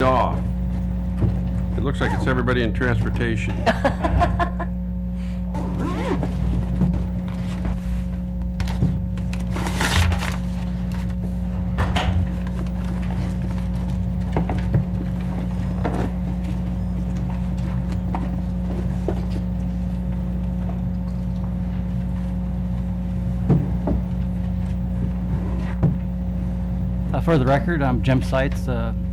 off. It looks like it's everybody in transportation. For the record, I'm Jim Seitz,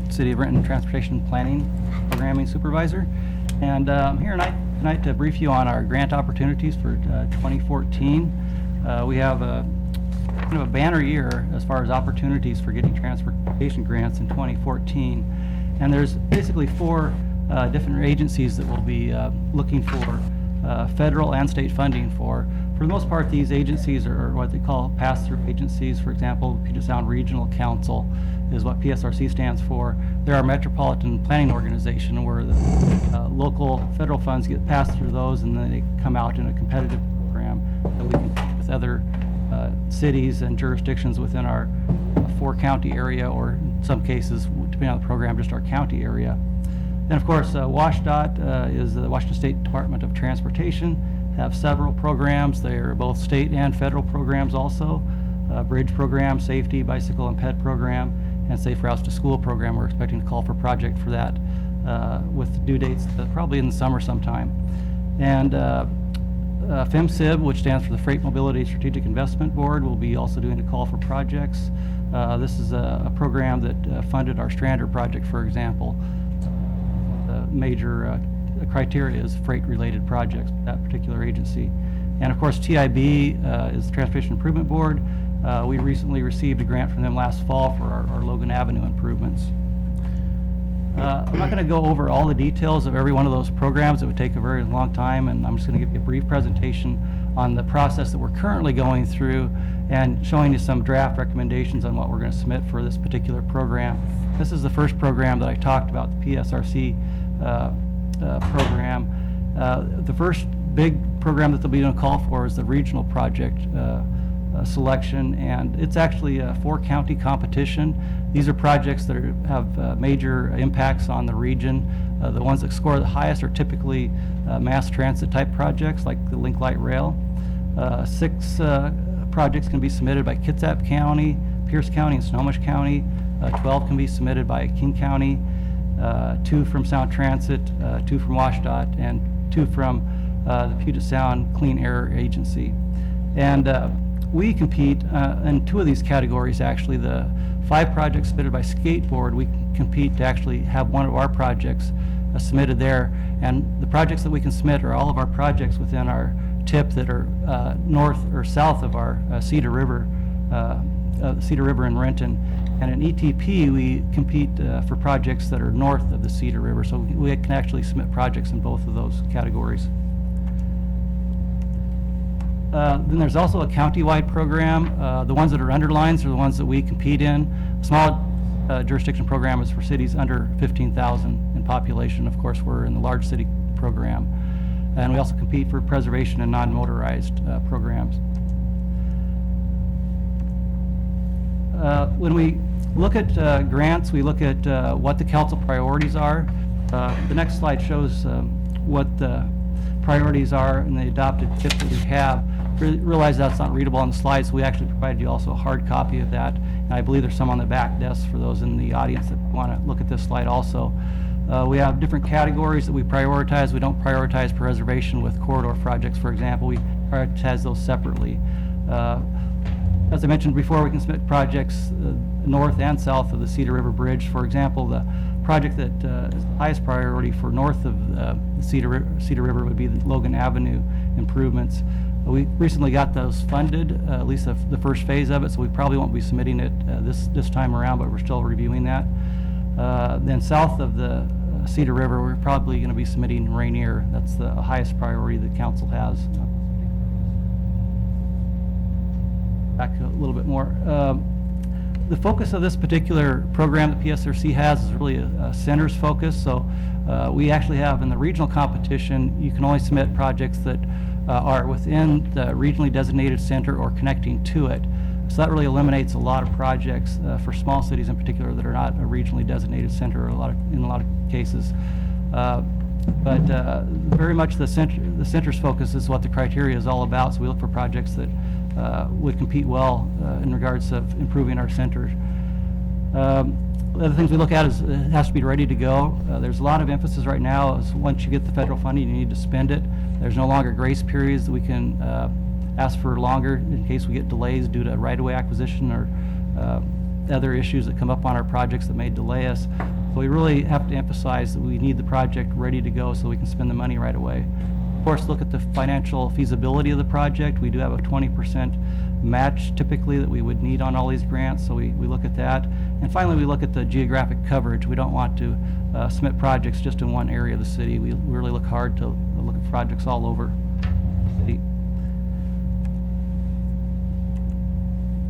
City of Renton Transportation Planning Programming Supervisor, and I'm here tonight to brief you on our grant opportunities for 2014. We have kind of a banner year as far as opportunities for getting transportation grants in 2014, and there's basically four different agencies that will be looking for federal and state funding for. For the most part, these agencies are what they call pass-through agencies. For example, Puget Sound Regional Council is what PSRC stands for. They're our metropolitan planning organization where the local federal funds get passed through those, and then they come out in a competitive program that we compete with other cities and jurisdictions within our four-county area, or in some cases, depending on the program, just our county area. Then, of course, WashDOT is the Washington State Department of Transportation. Have several programs. They are both state and federal programs also. Bridge program, safety, bicycle and ped program, and Safe Routes to School program. We're expecting to call for a project for that with due dates probably in the summer sometime. And FMCIB, which stands for the Freight Mobility Strategic Investment Board, will be also doing a call for projects. This is a program that funded our Strander project, for example. The major criteria is freight-related projects, that particular agency. And of course, TIB is the Transportation Improvement Board. We recently received a grant from them last fall for our Logan Avenue improvements. I'm not going to go over all the details of every one of those programs. It would take a very long time, and I'm just going to give you a brief presentation on the process that we're currently going through and showing you some draft recommendations on what we're going to submit for this particular program. This is the first program that I talked about, the PSRC program. The first big program that they'll be doing a call for is the regional project selection, and it's actually a four-county competition. These are projects that have major impacts on the region. The ones that score the highest are typically mass transit type projects like the Link Light Rail. 6 projects can be submitted by Kitsap County, Pierce County, and Snohomish County. 12 can be submitted by King County. 2 from Sound Transit, 2 from WashDOT, and 2 from the Puget Sound Clean Air Agency. And we compete in 2 of these categories, actually. The 5 projects submitted by Skateboard, we compete to actually have one of our projects submitted there. And the projects that we can submit are all of our projects within our TIP that are north or south of our Cedar River in Renton. And in ETP, we compete for projects that are north of the Cedar River, so we can actually submit projects in both of those categories. Then there's also a county-wide program. The ones that are underlines are the ones that we compete in. A small jurisdiction program is for cities under 15,000 in population. Of course, we're in the large city program. And we also compete for preservation and non-motorized programs. When we look at grants, we look at what the council priorities are. The next slide shows what the priorities are in the adopted TIP that we have. Realize that's not readable on the slides, so we actually provided you also a hard copy of that. And I believe there's some on the back desk for those in the audience that want to look at this slide also. We have different categories that we prioritize. We don't prioritize preservation with corridor projects, for example. We prioritize those separately. As I mentioned before, we can submit projects north and south of the Cedar River Bridge. For example, the project that is the highest priority for north of the Cedar River would be the Logan Avenue improvements. We recently got those funded, at least the first phase of it, so we probably won't be submitting it this time around, but we're still reviewing that. Then south of the Cedar River, we're probably going to be submitting Rainier. That's the highest priority the council has. Back a little bit more. The focus of this particular program that PSRC has is really a centers focus. So we actually have in the regional competition, you can only submit projects that are within the regionally designated center or connecting to it. So that really eliminates a lot of projects for small cities in particular that are not a regionally designated center in a lot of cases. But very much the center's focus is what the criteria is all about. So we look for projects that would compete well in regards of improving our center. The other things we look at is it has to be ready to go. There's a lot of emphasis right now is once you get the federal funding, you need to spend it. There's no longer grace periods that we can ask for longer in case we get delays due to right-of-way acquisition or other issues that come up on our projects that may delay us. So we really have to emphasize that we need the project ready to go so we can spend the money right away. Of course, look at the financial feasibility of the project. We do have a 20% match typically that we would need on all these grants, so we look at that. And finally, we look at the geographic coverage. We don't want to submit projects just in one area of the city. We really look hard to look at projects all over the city.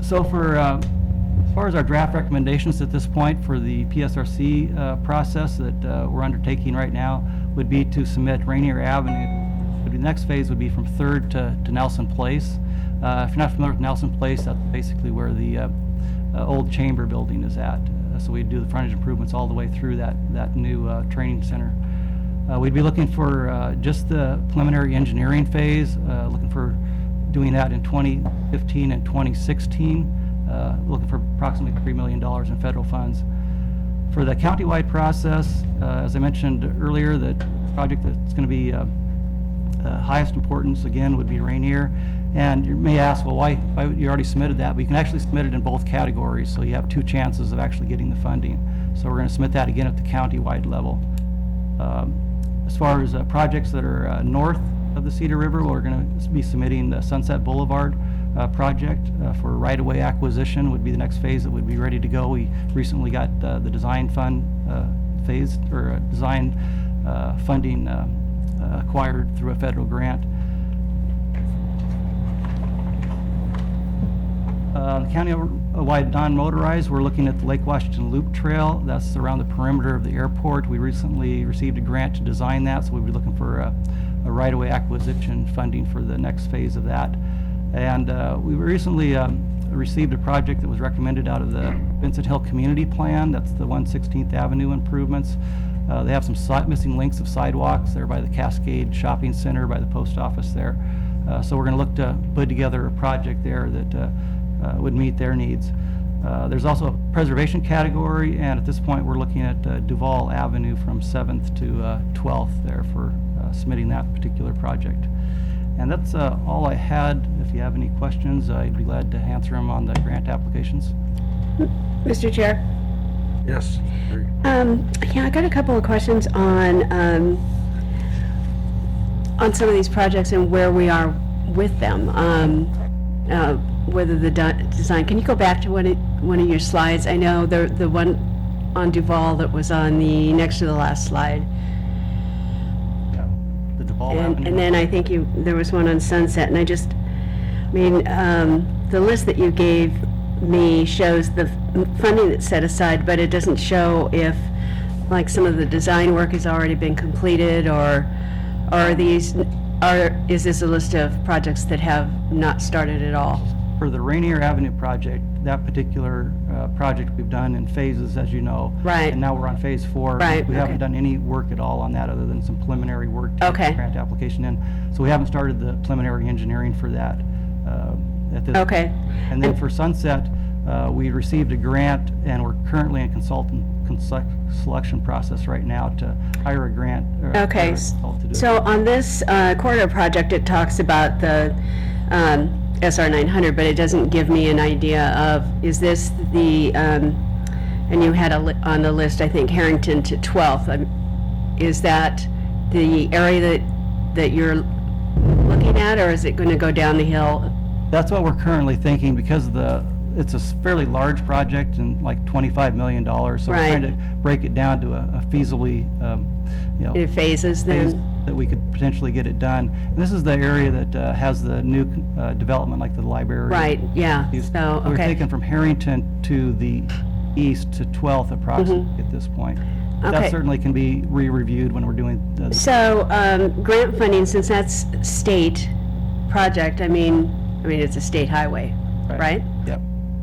So for as far as our draft recommendations at this point for the PSRC process that we're undertaking right now would be to submit Rainier Avenue. The next phase would be from 3rd to Nelson Place. If you're not familiar with Nelson Place, that's basically where the old chamber building is at. So we'd do the frontage improvements all the way through that new training center. We'd be looking for just the preliminary engineering phase, looking for doing that in 2015 and 2016. Looking for approximately $3 million in federal funds. For the countywide process, as I mentioned earlier, the project that's going to be highest importance, again, would be Rainier. And you may ask, well, why you already submitted that? But you can actually submit it in both categories, so you have 2 chances of actually getting the funding. So we're going to submit that again at the countywide level. As far as projects that are north of the Cedar River, we're going to be submitting the Sunset Boulevard project for right-of-way acquisition would be the next phase that would be ready to go. We recently got the design fund phase or design funding acquired through a federal grant. The county-wide non-motorized, we're looking at the Lake Washington Loop Trail. That's around the perimeter of the airport. We recently received a grant to design that, so we'll be looking for a right-of-way acquisition funding for the next phase of that. And we recently received a project that was recommended out of the Vincent Hill Community Plan. That's the 116th Avenue improvements. They have some missing links of sidewalks there by the Cascade Shopping Center, by the post office there. So we're going to look to put together a project there that would meet their needs. There's also a preservation category, and at this point we're looking at Duval Avenue from 7th to 12th there for submitting that particular project. And that's all I had. If you have any questions, I'd be glad to answer them on the grant applications. Mr. Chair? Yes. Sure. Yeah, I got a couple of questions on some of these projects and where we are with them. Whether the design, can you go back to one of your slides? I know the one on Duval that was on the next to the last slide. Yeah. The Duval Avenue. And then I think there was one on Sunset, and the list that you gave me shows the funding that's set aside, but it doesn't show if, like, some of the design work has already been completed, or is this a list of projects that have not started at all? For the Rainier Avenue project, that particular project we've done in phases, as you know. Right. And now we're on phase 4. Right, We haven't okay. done any work at all on that other than some preliminary work to get Okay. the grant application in. So we haven't started the preliminary engineering for that at this Okay. point. And then for Sunset, we received a grant, and we're currently in selection process right now to hire a grant. Okay, hire a consultant to do it. so on this corridor project, it talks about the SR 900, but it doesn't give me an idea of, is this the, and you had on the list, I think, Harrington to 12th. Is that the area that you're looking at, or is it going to go down the hill? That's what we're currently thinking, because it's a fairly large project and like $25 million. So we're trying to break it down to a feasibly, In phases phase then? that we could potentially get it done. And this is the area that has the new development, like the library. Right, yeah, These- so, We're okay. taking from Harrington to the east to 12th approximately at this point. That Okay. certainly can be re-reviewed when we're doing the. So, grant funding, since that's state project, I mean, it's a state highway, right? Yep.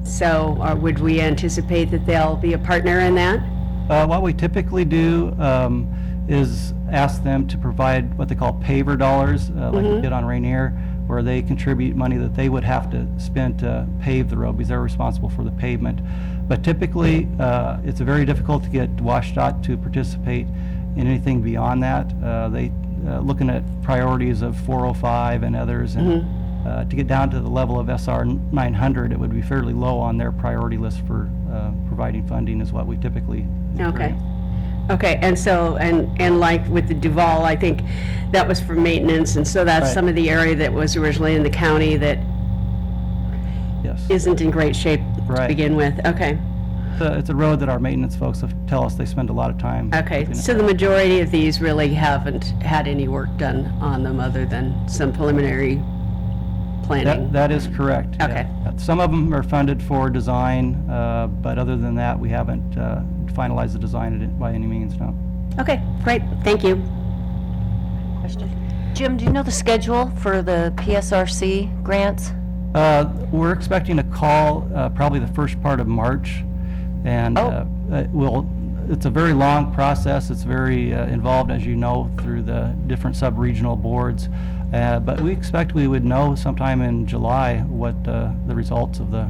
So would we anticipate that they'll be a partner in that? What we typically do is ask them to provide what they call paver dollars, like we did on Rainier, where they contribute money that they would have to spend to pave the road because they're responsible for the pavement. But typically, it's very difficult to get WashDOT to participate in anything beyond that. They looking at priorities of 405 and others, and to get down to the level of SR 900, it would be fairly low on their priority list for providing funding is what we typically do. Okay. Okay, and so, and like with the Duval, I think that was for maintenance, and so that's Right. some of the area that was originally in the county that Yes. isn't in great shape to Right. begin with. Okay, It's a road that our maintenance folks have tell us they spend a lot of time. okay. looking at. So the majority of these really haven't had any work done on them other than some preliminary planning? That is correct. yeah. Okay. Some of them are funded for design, but other than that, we haven't finalized the design by any means, no. Okay, great, thank you. Question. Jim, do you know the schedule for the PSRC grants? We're expecting a call probably the first part of March, and Oh. it's a very long process. It's very involved, as you know, through the different sub-regional boards. But we expect we would know sometime in July what the results of the.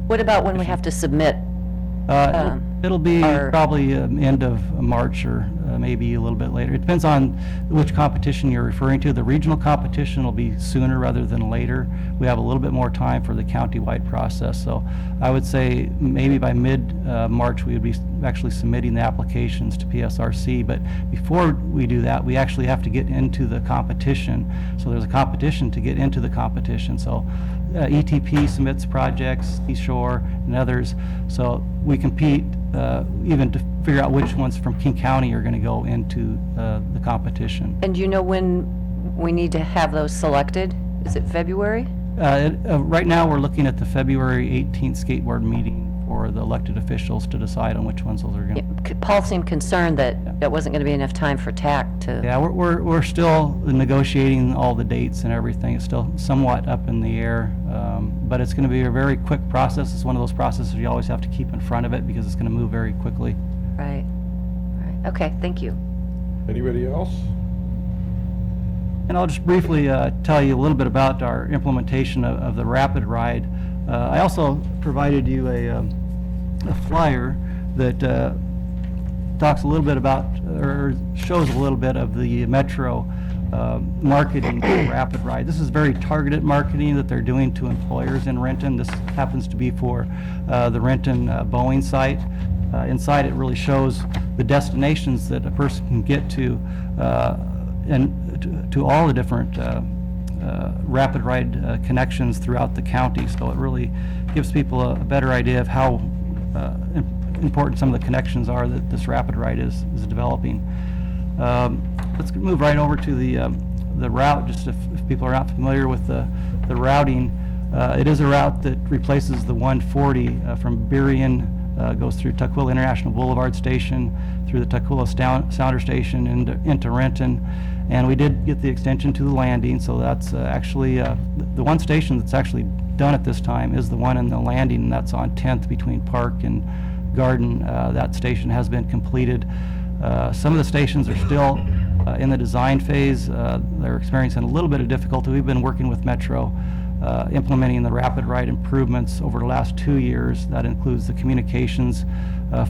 What about when we have to submit? It'll be our- probably end of March or maybe a little bit later. It depends on which competition you're referring to. The regional competition will be sooner rather than later. We have a little bit more time for the county-wide process. So I would say maybe by mid-March, we would be actually submitting the applications to PSRC. But before we do that, we actually have to get into the competition. So there's a competition to get into the competition. So ETP submits projects, East Shore and others. So we compete even to figure out which ones from King County are going to go into the competition. And do you know when we need to have those selected? Is it February? Right now, we're looking at the February 18th skateboard meeting for the elected officials to decide on which ones those are going to. Paul seemed concerned that there wasn't going to be enough time for TAC to... Yeah, we're still negotiating all the dates and everything. It's still somewhat up in the air, but it's going to be a very quick process. It's one of those processes you always have to keep in front of it because it's going to move very quickly. Right. Right. Okay, thank you. Anybody else? And I'll just briefly tell you a little bit about our implementation of the Rapid Ride. I also provided you a flyer that talks a little bit about, or shows a little bit of the Metro marketing for Rapid Ride. This is very targeted marketing that they're doing to employers in Renton. This happens to be for the Renton Boeing site. Inside it really shows the destinations that a person can get to and to all the different Rapid Ride connections throughout the county. So it really gives people a better idea of how important some of the connections are that this Rapid Ride is developing. Let's move right over to the route, just if people are not familiar with the routing. It is a route that replaces the 140 from Berrien, goes through Tukwila International Boulevard Station, through the Tukwila Sounder Station into Renton. And we did get the extension to the landing, so that's actually the one station that's actually done at this time is the one in the landing, and that's on 10th between Park and Garden. That station has been completed. Some of the stations are still in the design phase. They're experiencing a little bit of difficulty. We've been working with Metro implementing the Rapid Ride improvements over the last 2 years. That includes the communications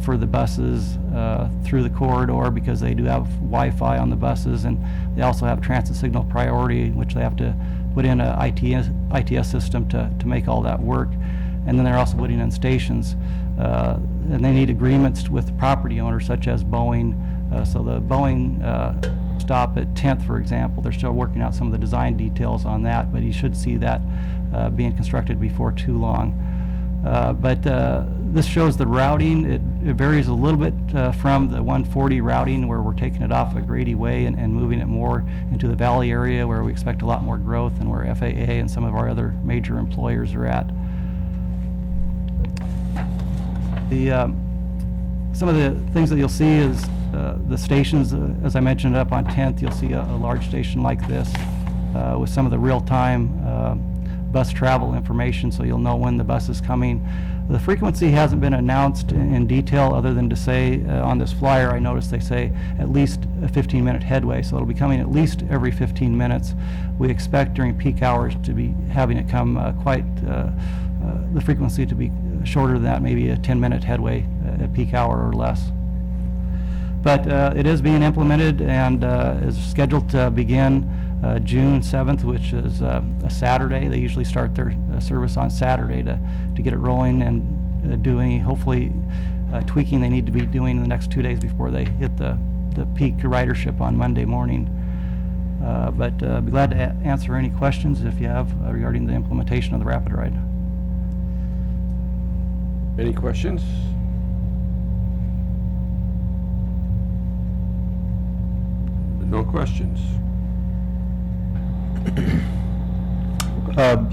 for the buses through the corridor, because they do have Wi-Fi on the buses, and they also have transit signal priority, which they have to put in a ITS system to make all that work. And then they're also putting in stations, and they need agreements with property owners such as Boeing. So the Boeing stop at 10th, for example, they're still working out some of the design details on that, but you should see that being constructed before too long. But this shows the routing. It varies a little bit from the 140 routing, where we're taking it off of Grady Way and moving it more into the valley area, where we expect a lot more growth and where FAA and some of our other major employers are at. Some of the things that you'll see is the stations, as I mentioned, up on 10th, you'll see a large station like this with some of the real-time bus travel information, so you'll know when the bus is coming. The frequency hasn't been announced in detail, other than to say on this flyer, I noticed they say at least a 15-minute headway, so it'll be coming at least every 15 minutes. We expect during peak hours to be having it come the frequency to be shorter than that, maybe a 10-minute headway at peak hour or less. But it is being implemented and is scheduled to begin June 7th, which is a Saturday. They usually start their service on Saturday to get it rolling and do any, hopefully, tweaking they need to be doing in the next 2 days before they hit the peak ridership on Monday morning. But be glad to answer any questions if you have regarding the implementation of the Rapid Ride. Any questions? No questions.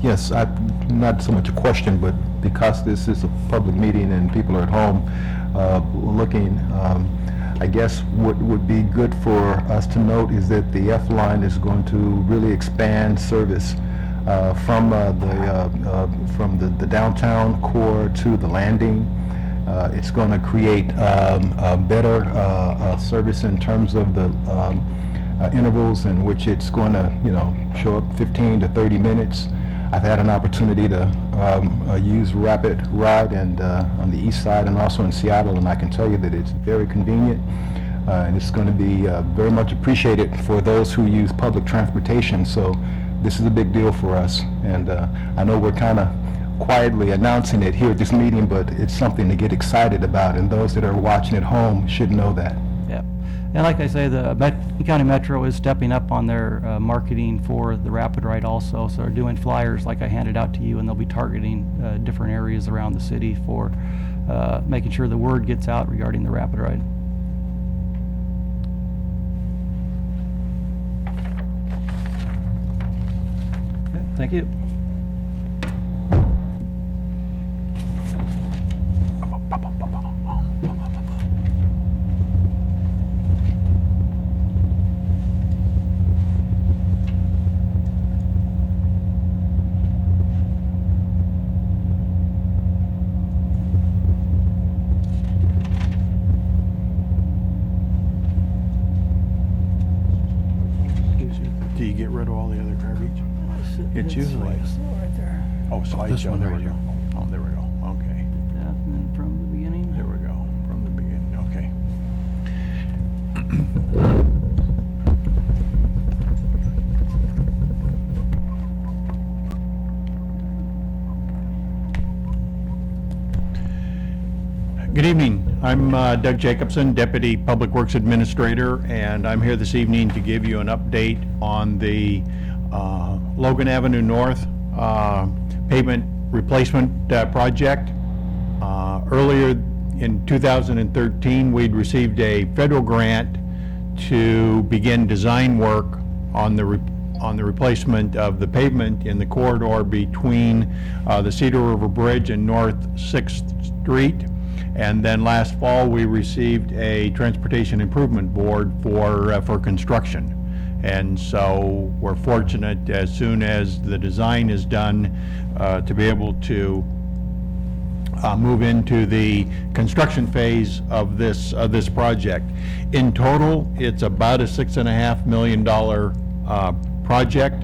Yes, not so much a question, but because this is a public meeting and people are at home looking, I guess what would be good for us to note is that the F-line is going to really expand service from the downtown core to the landing. It's going to create a better service in terms of the intervals in which it's going to, show up 15 to 30 minutes. I've had an opportunity to use Rapid Ride and on the east side and also in Seattle, and I can tell you that it's very convenient, and it's going to be very much appreciated for those who use public transportation. So this is a big deal for us, and I know we're kind of quietly announcing it here at this meeting, but it's something to get excited about, and those that are watching at home should know that. Yeah, and like I say, the County Metro is stepping up on their marketing for the Rapid Ride also, so they're doing flyers like I handed out to you, and they'll be targeting different areas around the city for making sure the word gets out regarding the Rapid Ride. Okay, thank you. Do you get rid of all the other garbage? It's usually. Oh, slideshow, there we go. Oh, there we go, okay. And then from the beginning. There we go, from the beginning, okay. Good evening. I'm Doug Jacobson, Deputy Public Works Administrator, and I'm here this evening to give you an update on the Logan Avenue North pavement replacement project. Earlier in 2013, we'd received a federal grant to begin design work on the replacement of the pavement in the corridor between the Cedar River Bridge and North 6th Street. And then last fall, we received a Transportation Improvement Board for construction. And so we're fortunate, as soon as the design is done, to be able to move into the construction phase of this project. In total, it's about a $6.5 million project,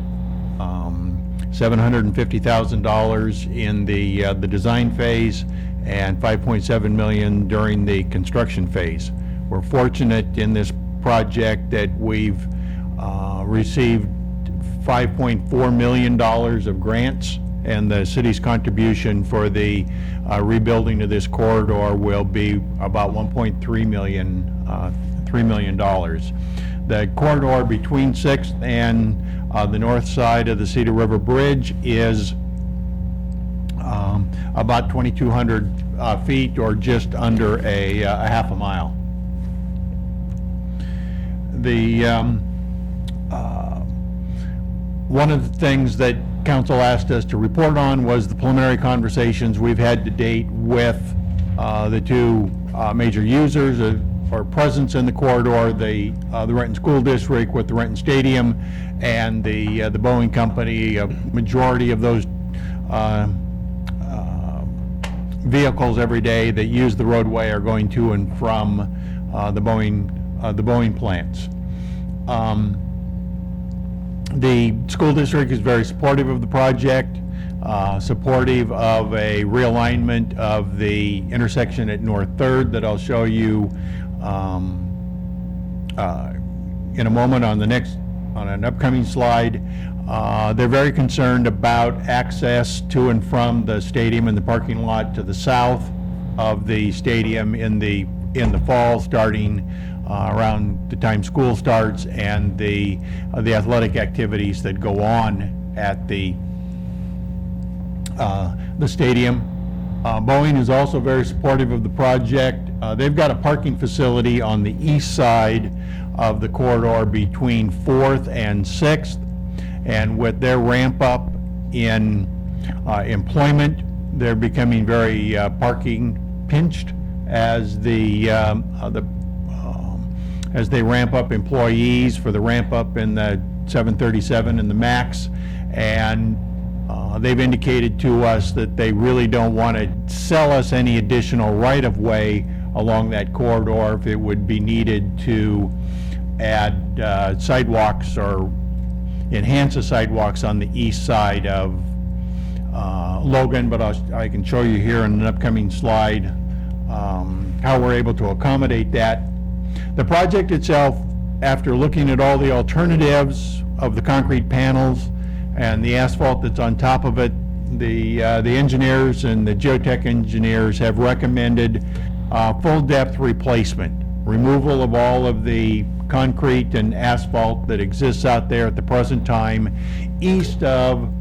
$750,000 in the design phase, and $5.7 million during the construction phase. We're fortunate in this project that we've received $5.4 million of grants, and the city's contribution for the rebuilding of this corridor will be about $1.3 million, $3 million. The corridor between 6th and the north side of the Cedar River Bridge is about 2,200 feet, or just under a half a mile. One of the things that council asked us to report on was the preliminary conversations we've had to date with the two major users or presence in the corridor, the Renton School District with the Renton Stadium, and the Boeing Company. A majority of those vehicles every day that use the roadway are going to and from the Boeing plants. The school district is very supportive of the project, supportive of a realignment of the intersection at North Third that I'll show you in a moment on an upcoming slide. They're very concerned about access to and from the stadium and the parking lot to the south of the stadium in the fall, starting around the time school starts, and the athletic activities that go on at the stadium. Boeing is also very supportive of the project. They've got a parking facility on the east side of the corridor between 4th and 6th, and with their ramp up in employment, they're becoming very parking pinched as they ramp up employees for the ramp up in the 737 and the MAX, and they've indicated to us that they really don't want to sell us any additional right-of-way along that corridor if it would be needed to add sidewalks or enhance the sidewalks on the east side of Logan, but I can show you here in an upcoming slide how we're able to accommodate that. The project itself, after looking at all the alternatives of the concrete panels and the asphalt that's on top of it, the engineers and the geotech engineers have recommended full depth replacement, removal of all of the concrete and asphalt that exists out there at the present time east of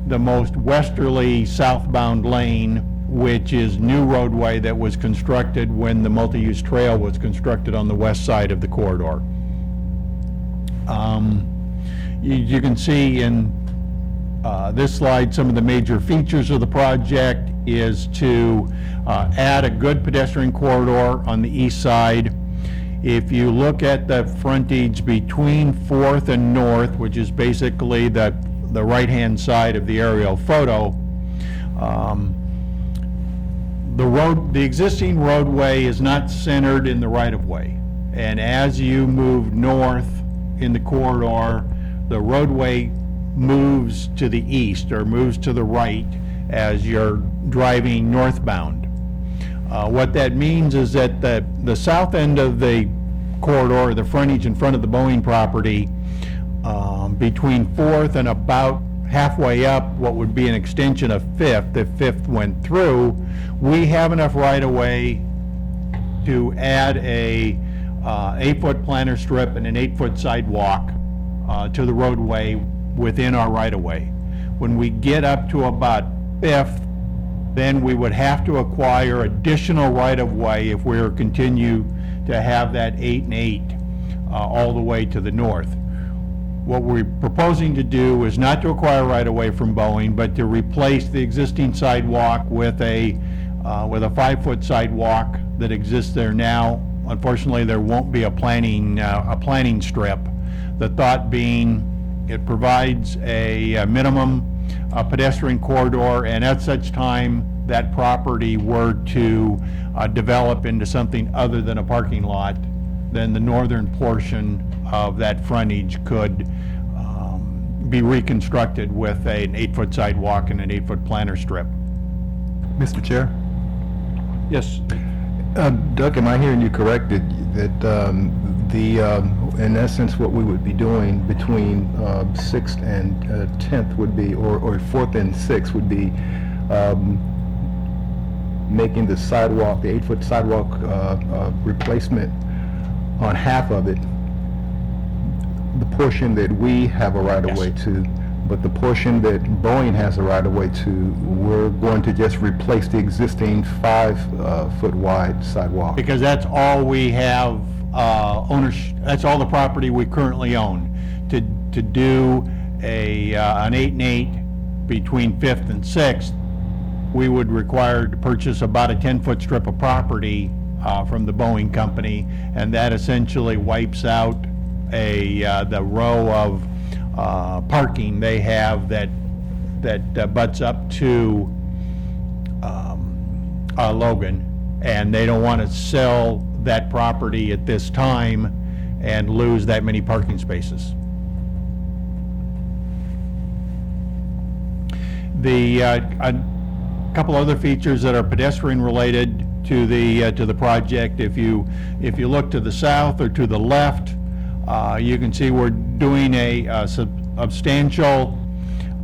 the most westerly southbound lane, which is new roadway that was constructed when the multi-use trail was constructed on the west side of the corridor. You can see in this slide some of the major features of the project is to add a good pedestrian corridor on the east side. If you look at the frontage between 4th and North, which is basically the right-hand side of the aerial photo, the existing roadway is not centered in the right-of-way. And as you move north in the corridor, the roadway moves to the east or moves to the right as you're driving northbound. What that means is that the south end of the corridor, the frontage in front of the Boeing property, between 4th and about halfway up what would be an extension of 5th, if 5th went through, we have enough right-of-way to add a 8-foot planter strip and an 8-foot sidewalk to the roadway within our right-of-way. When we get up to about 5th, then we would have to acquire additional right-of-way if we were to continue to have that 8 and 8 all the way to the north. What we're proposing to do is not to acquire right-of-way from Boeing, but to replace the existing sidewalk with a 5-foot sidewalk that exists there now. Unfortunately, there won't be a planning strip. The thought being it provides a minimum pedestrian corridor, and at such time that property were to develop into something other than a parking lot, then the northern portion of that frontage could be reconstructed with an 8-foot sidewalk and an 8-foot planter strip. Mr. Chair? Yes. Doug, am I hearing you correct that in essence, what we would be doing between 6th and 10th would be, or 4th and 6th would be making the sidewalk, the 8-foot sidewalk replacement on half of it, the portion that we have a right-of-way to, but the portion that Boeing has a right-of-way to, we're going to just replace the existing 5-foot wide sidewalk. Because that's all we have ownership, that's all the property we currently own. To do an 8 and 8 between 5th and 6th, we would require to purchase about a 10-foot strip of property from the Boeing company, and that essentially wipes out the row of parking they have that that butts up to Logan, and they don't want to sell that property at this time and lose that many parking spaces. A couple other features that are pedestrian related to the project. If you look to the south or to the left, you can see we're doing a substantial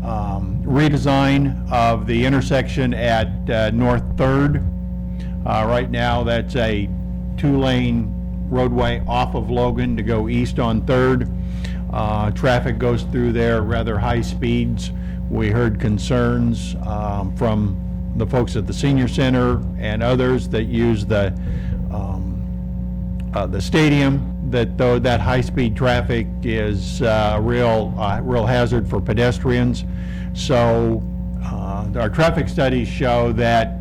redesign of the intersection at North 3rd. Right now, that's a 2-lane roadway off of Logan to go east on 3rd. Traffic goes through there at rather high speeds. We heard concerns from the folks at the senior center and others that use the stadium, that high-speed traffic is a real hazard for pedestrians. So our traffic studies show that,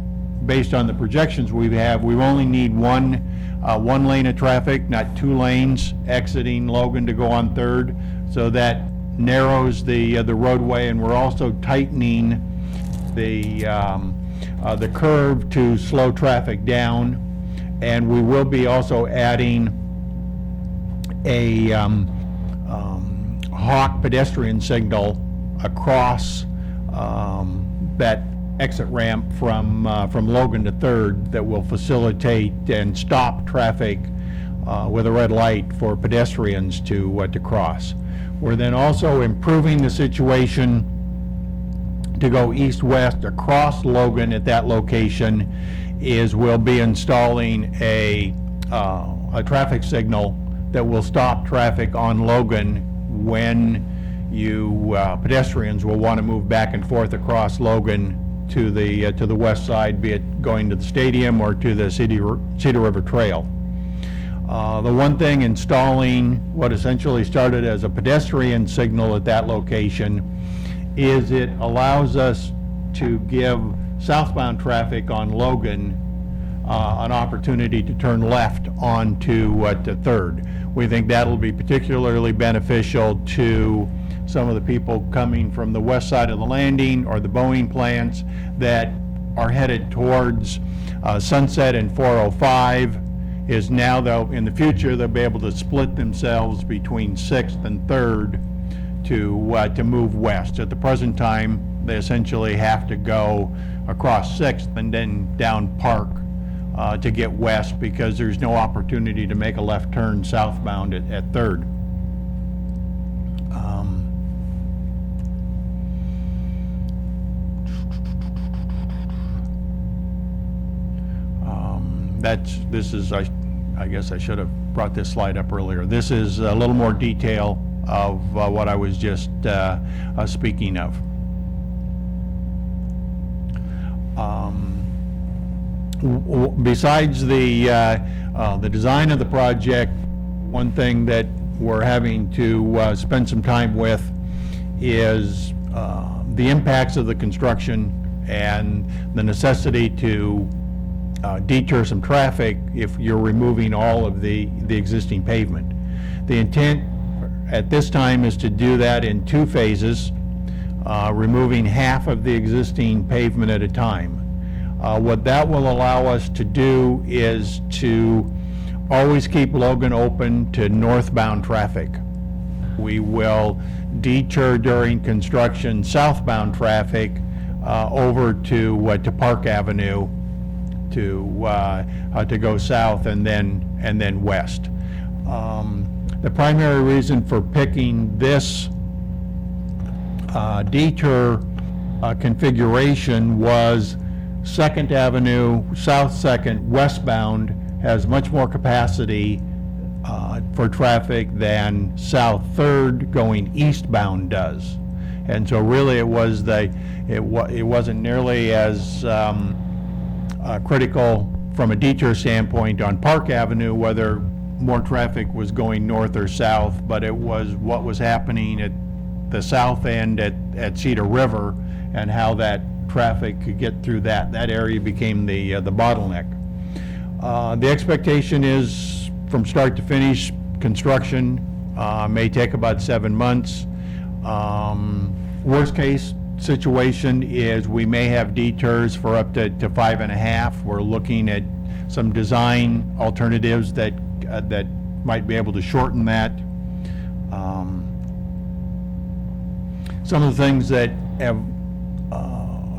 based on the projections we have, we only need one lane of traffic, not 2 lanes exiting Logan to go on 3rd. So that narrows the roadway, and we're also tightening the curve to slow traffic down. And we will be also adding a hawk pedestrian signal across that exit ramp from Logan to 3rd that will facilitate and stop traffic with a red light for pedestrians to cross. We're then also improving the situation to go east-west across Logan at that location. We'll be installing a traffic signal that will stop traffic on Logan when pedestrians will want to move back and forth across Logan to the west side, be it going to the stadium or to the Cedar River Trail. The one thing, installing what essentially started as a pedestrian signal at that location, is it allows us to give southbound traffic on Logan an opportunity to turn left onto to 3rd. We think that'll be particularly beneficial to some of the people coming from the west side of the landing or the Boeing plants that are headed towards Sunset and 405. Is now, though, in the future, they'll be able to split themselves between 6th and 3rd to move west. At the present time, they essentially have to go across 6th and then down Park to get west, because there's no opportunity to make a left turn southbound at 3rd. I guess I should have brought this slide up earlier. This is a little more detail of what I was just speaking of. Besides the design of the project, one thing that we're having to spend some time with is the impacts of the construction and the necessity to detour some traffic if you're removing all of the existing pavement. The intent at this time is to do that in 2 phases, removing half of the existing pavement at a time. What that will allow us to do is to always keep Logan open to northbound traffic. We will detour during construction southbound traffic over to Park Avenue to go south and then west. The primary reason for picking this detour configuration was 2nd Avenue, South 2nd, westbound, has much more capacity for traffic than South 3rd going eastbound does. And so really it wasn't nearly as critical from a detour standpoint on Park Avenue, whether more traffic was going north or south, but it was what was happening at the south end at Cedar River and how that traffic could get through that area became the bottleneck. The expectation is, from start to finish, construction may take about 7 months. Worst case, situation is we may have detours for up to 5.5. We're looking at some design alternatives that might be able to shorten that. Some of the things that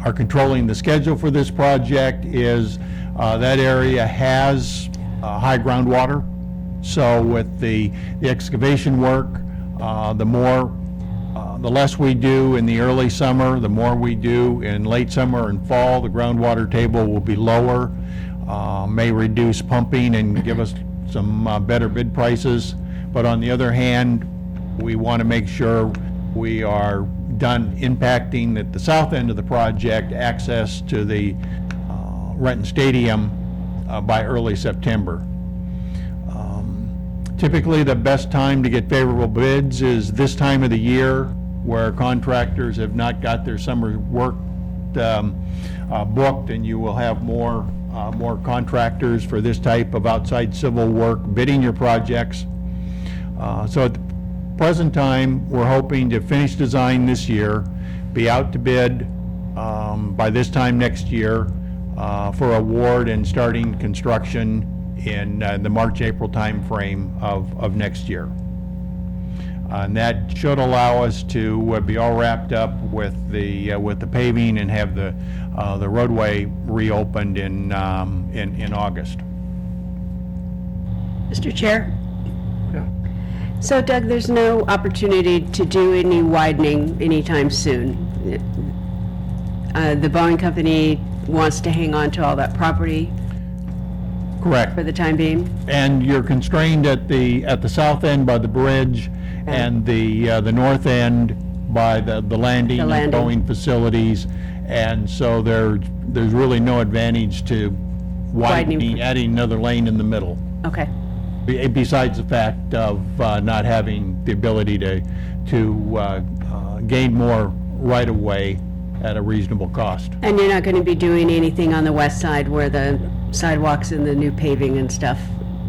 are controlling the schedule for this project is that area has high groundwater. So with the excavation work, the less we do in the early summer, the more we do in late summer and fall, the groundwater table will be lower, may reduce pumping and give us some better bid prices. But on the other hand, we want to make sure we are done impacting at the south end of the project access to the Renton Stadium by early September. Typically, the best time to get favorable bids is this time of the year, where contractors have not got their summer work booked, and you will have more contractors for this type of outside civil work bidding your projects. So at the present time, we're hoping to finish design this year, be out to bid by this time next year for award and starting construction in the March-April timeframe of next year. And that should allow us to be all wrapped up with the paving and have the roadway reopened in August. Mr. Chair? So Doug, there's no opportunity to do any widening anytime soon. The Boeing company wants to hang on to all that property Correct. for the time being? And you're constrained at the south end by the bridge and the north end by the landing The and landing. Boeing facilities. And so there's really no advantage to Widening. adding another lane in the middle, Okay. besides the fact of not having the ability to gain more right-of-way at a reasonable cost. And you're not going to be doing anything on the west side where the sidewalks and the new paving and stuff?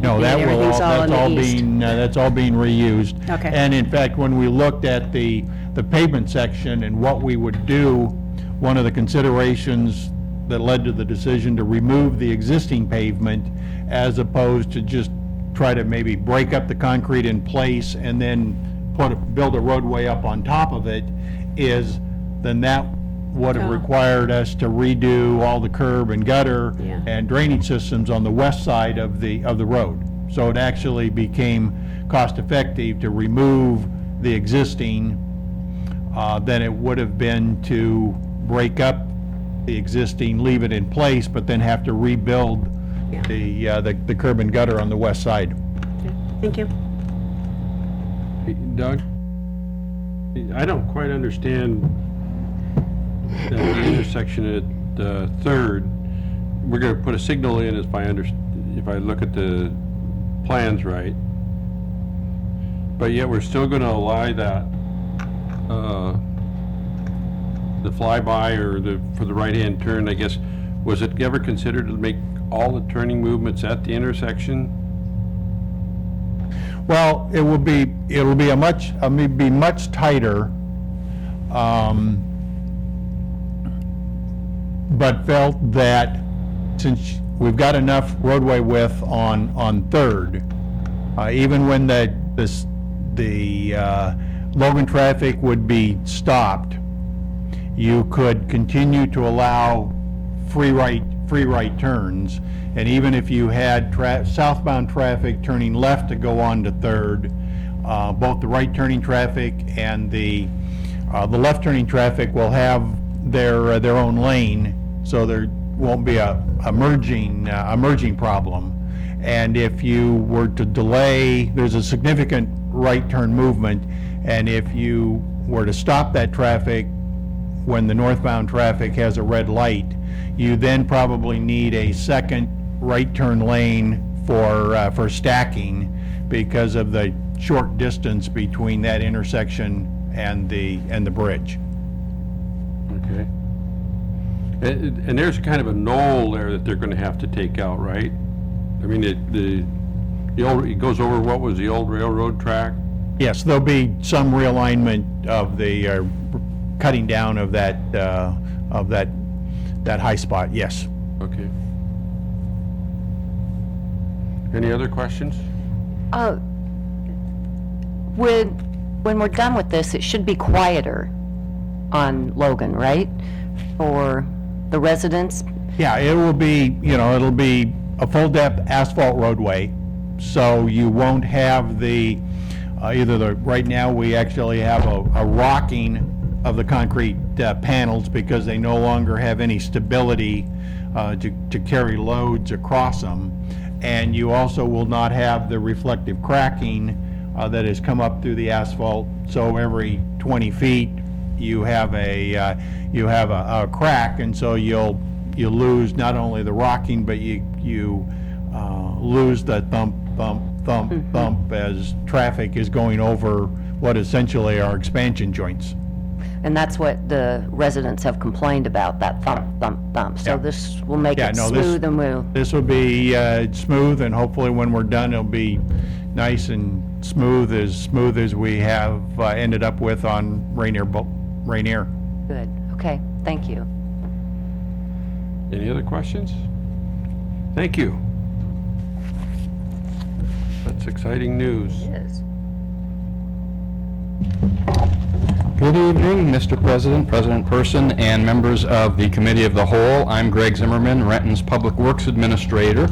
No, that will Everything's that's on the all east? that's all being reused. Okay. And in fact, when we looked at the pavement section and what we would do, one of the considerations that led to the decision to remove the existing pavement as opposed to just try to maybe break up the concrete in place and then build a roadway up on top of it, is then that would have Oh. required us to redo all the curb and gutter Yeah. and drainage systems on the west side of the road. So it actually became cost-effective to remove the existing than it would have been to break up the existing, leave it in place, but then have to rebuild Yeah. the curb and gutter on the west side. Thank you. Hey, Doug, I don't quite understand the intersection at Third. We're gonna put a signal in if I look at the plans right. But yet we're still gonna allow that, the flyby or for the right-hand turn, I guess. Was it ever considered to make all the turning movements at the intersection? Well, it'll be much tighter, but felt that since we've got enough roadway width on Third, even when the Logan traffic would be stopped, you could continue to allow free right turns. And even if you had southbound traffic turning left to go on to Third, both the right turning traffic and the left turning traffic will have their own lane, so there won't be a merging problem. And if you were to delay, there's a significant right turn movement, and if you were to stop that traffic when the northbound traffic has a red light, you then probably need a second right turn lane for stacking because of the short distance between that intersection and the bridge. Okay. And there's kind of a knoll there that they're gonna have to take out, right? I mean, it goes over what was the old railroad track? Yes, there'll be some realignment of the cutting down of that high spot, yes. Okay. Any other questions? When we're done with this, it should be quieter on Logan, right? For the residents? Yeah, it will be, it'll be a full-depth asphalt roadway, so you won't have right now, we actually have a rocking of the concrete panels because they no longer have any stability to carry loads across them. And you also will not have the reflective cracking that has come up through the asphalt, so every 20 feet, you have a crack, and so you lose not only the rocking, but you lose the thump, thump, thump, thump as traffic is going over what essentially are expansion joints. And that's what the residents have complained about, that thump, thump, thump. So Yeah. this will make Yeah, it no, this- smooth and will. This will be smooth, and hopefully when we're done, it'll be nice and smooth as we have ended up with on Rainier. Good, okay, thank you. Any other questions? Thank you. That's exciting news. Yes. Good evening, Mr. President, President Person, and members of the Committee of the Whole. I'm Greg Zimmerman, Renton's Public Works Administrator,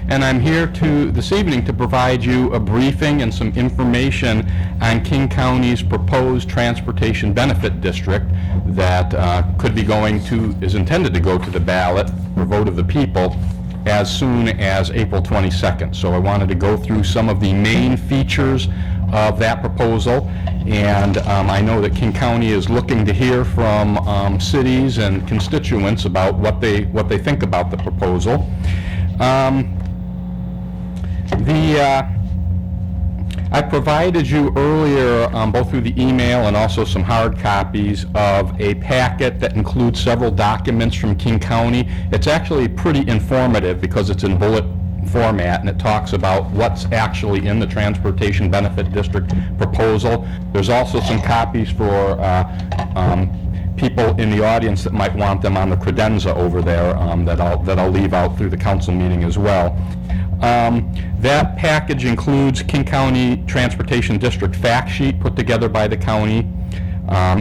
and I'm here this evening to provide you a briefing and some information on King County's proposed Transportation Benefit District that is intended to go to the ballot for vote of the people as soon as April 22nd. So I wanted to go through some of the main features of that proposal, and I know that King County is looking to hear from cities and constituents about what they think about the proposal. I provided you earlier, both through the email and also some hard copies of a packet that includes several documents from King County. It's actually pretty informative because it's in bullet format, and it talks about what's actually in the Transportation Benefit District proposal. There's also some copies for people in the audience that might want them on the credenza over there that I'll leave out through the council meeting as well. That package includes King County Transportation District fact sheet put together by the county,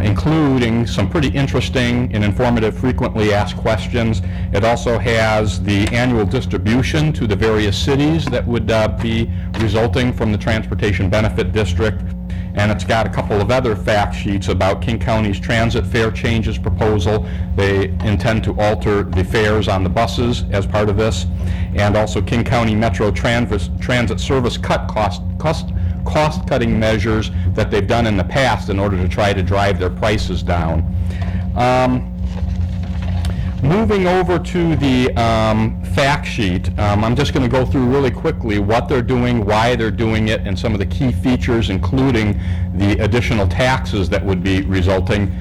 including some pretty interesting and informative frequently asked questions. It also has the annual distribution to the various cities that would be resulting from the Transportation Benefit District. And it's got a couple of other fact sheets about King County's transit fare changes proposal. They intend to alter the fares on the buses as part of this, and also King County Metro Transit Service cost-cutting measures that they've done in the past in order to try to drive their prices down. Moving over to the fact sheet, I'm just going to go through really quickly what they're doing, why they're doing it, and some of the key features, including the additional taxes that would be resulting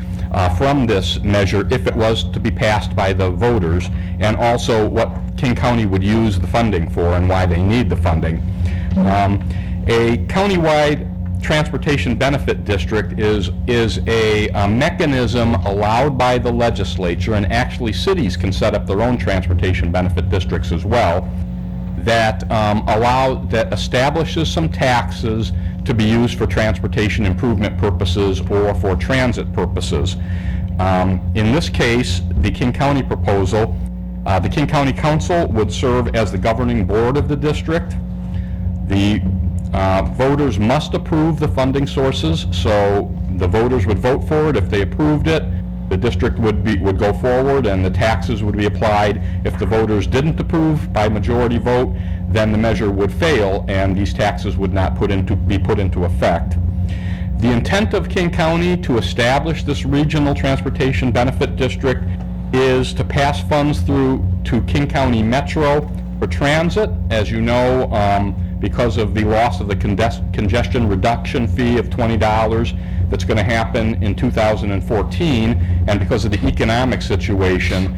from this measure if it was to be passed by the voters, and also what King County would use the funding for and why they need the funding. A countywide Transportation Benefit District is a mechanism allowed by the legislature, and actually cities can set up their own transportation benefit districts as well, that establishes some taxes to be used for transportation improvement purposes or for transit purposes. In this case, the King County proposal, the King County Council would serve as the governing board of the district. The voters must approve the funding sources, so the voters would vote for it. If they approved it, the district would go forward and the taxes would be applied. If the voters didn't approve by majority vote, then the measure would fail and these taxes would not be put into effect. The intent of King County to establish this regional transportation benefit district is to pass funds through to King County Metro for transit. As you know, because of the loss of the congestion reduction fee of $20 that's going to happen in 2014, and because of the economic situation,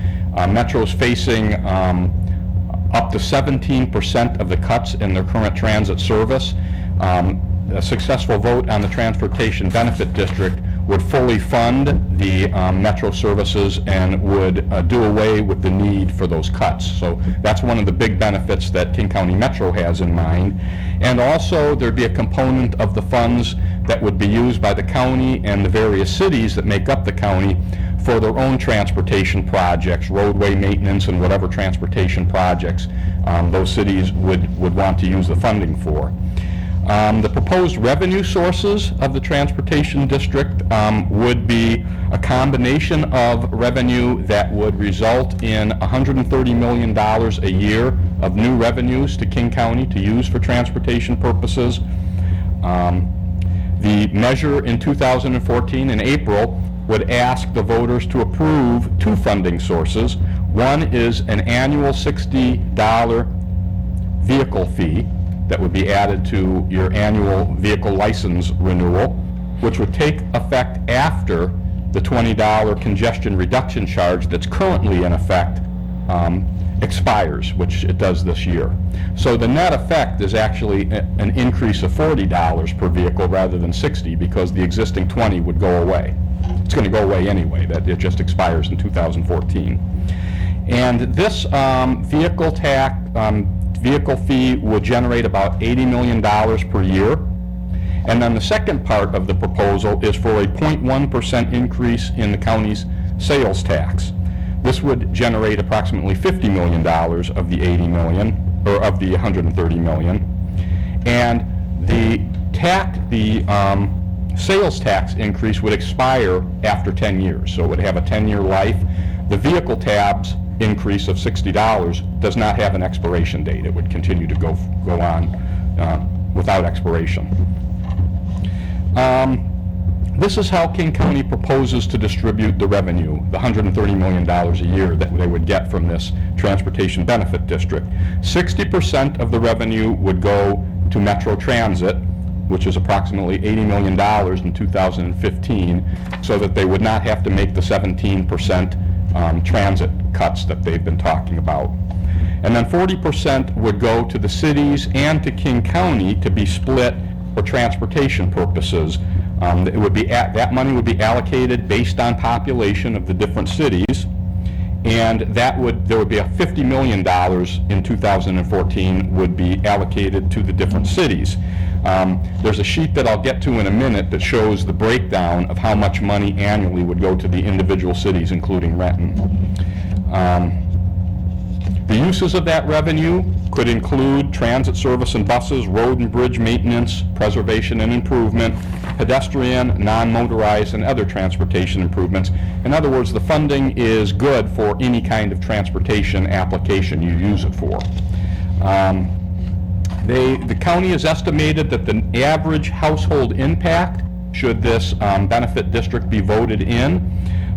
Metro's facing up to 17% of the cuts in their current transit service. A successful vote on the Transportation Benefit District would fully fund the Metro services and would do away with the need for those cuts. So that's one of the big benefits that King County Metro has in mind. And also, there'd be a component of the funds that would be used by the county and the various cities that make up the county for their own transportation projects, roadway maintenance and whatever transportation projects those cities would want to use the funding for. The proposed revenue sources of the transportation district would be a combination of revenue that would result in $130 million a year of new revenues to King County to use for transportation purposes. The measure in 2014 in April would ask the voters to approve two funding sources. One is an annual $60 vehicle fee that would be added to your annual vehicle license renewal, which would take effect after the $20 congestion reduction charge that's currently in effect expires, which it does this year. So the net effect is actually an increase of $40 per vehicle rather than $60, because the existing 20 would go away. It's going to go away anyway, that it just expires in 2014. And this vehicle fee will generate about $80 million per year. And then the second part of the proposal is for a 0.1% increase in the county's sales tax. This would generate approximately $50 million of the 80 million, or of the 130 million. And the sales tax increase would expire after 10 years, so it would have a 10-year life. The vehicle tabs increase of $60 does not have an expiration date. It would continue to go on without expiration. This is how King County proposes to distribute the revenue, the $130 million a year that they would get from this transportation benefit district. 60% of the revenue would go to Metro Transit, which is approximately $80 million in 2015, so that they would not have to make the 17% transit cuts that they've been talking about. And then 40% would go to the cities and to King County to be split for transportation purposes. It would be that money would be allocated based on population of the different cities, and there would be a $50 million in 2014 would be allocated to the different cities. There's a sheet that I'll get to in a minute that shows the breakdown of how much money annually would go to the individual cities, including Renton. The uses of that revenue could include transit service and buses, road and bridge maintenance, preservation and improvement, pedestrian, non-motorized, and other transportation improvements. In other words, the funding is good for any kind of transportation application you use it for. The county has estimated that the average household impact, should this benefit district be voted in,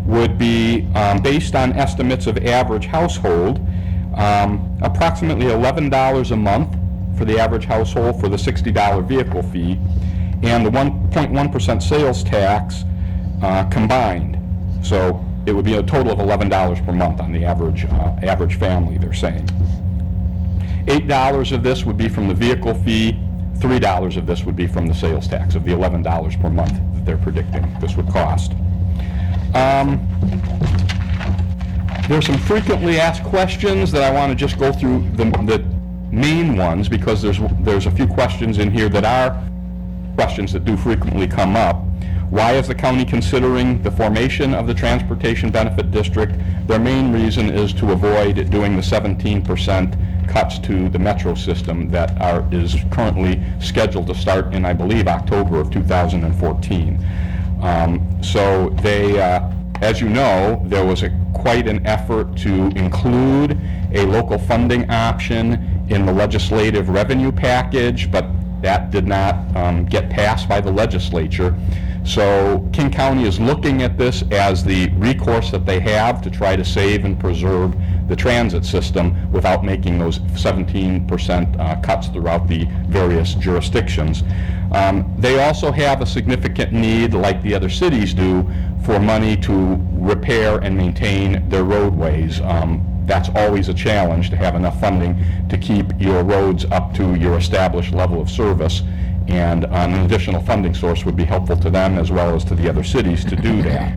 would be, based on estimates of average household, approximately $11 a month for the average household for the $60 vehicle fee, and the 1.1% sales tax combined. So it would be a total of $11 per month on the average family, they're saying. $8 of this would be from the vehicle fee, $3 of this would be from the sales tax of the $11 per month that they're predicting this would cost. There's some frequently asked questions that I want to just go through the main ones, because there's a few questions in here that are questions that do frequently come up. Why is the county considering the formation of the Transportation Benefit District? Their main reason is to avoid doing the 17% cuts to the Metro system that is currently scheduled to start in, I believe, October of 2014. So they, as you know, there was quite an effort to include a local funding option in the legislative revenue package, but that did not get passed by the legislature. So King County is looking at this as the recourse that they have to try to save and preserve the transit system without making those 17% cuts throughout the various jurisdictions. They also have a significant need, like the other cities do, for money to repair and maintain their roadways. That's always a challenge, to have enough funding to keep your roads up to your established level of service. And an additional funding source would be helpful to them as well as to the other cities to do that.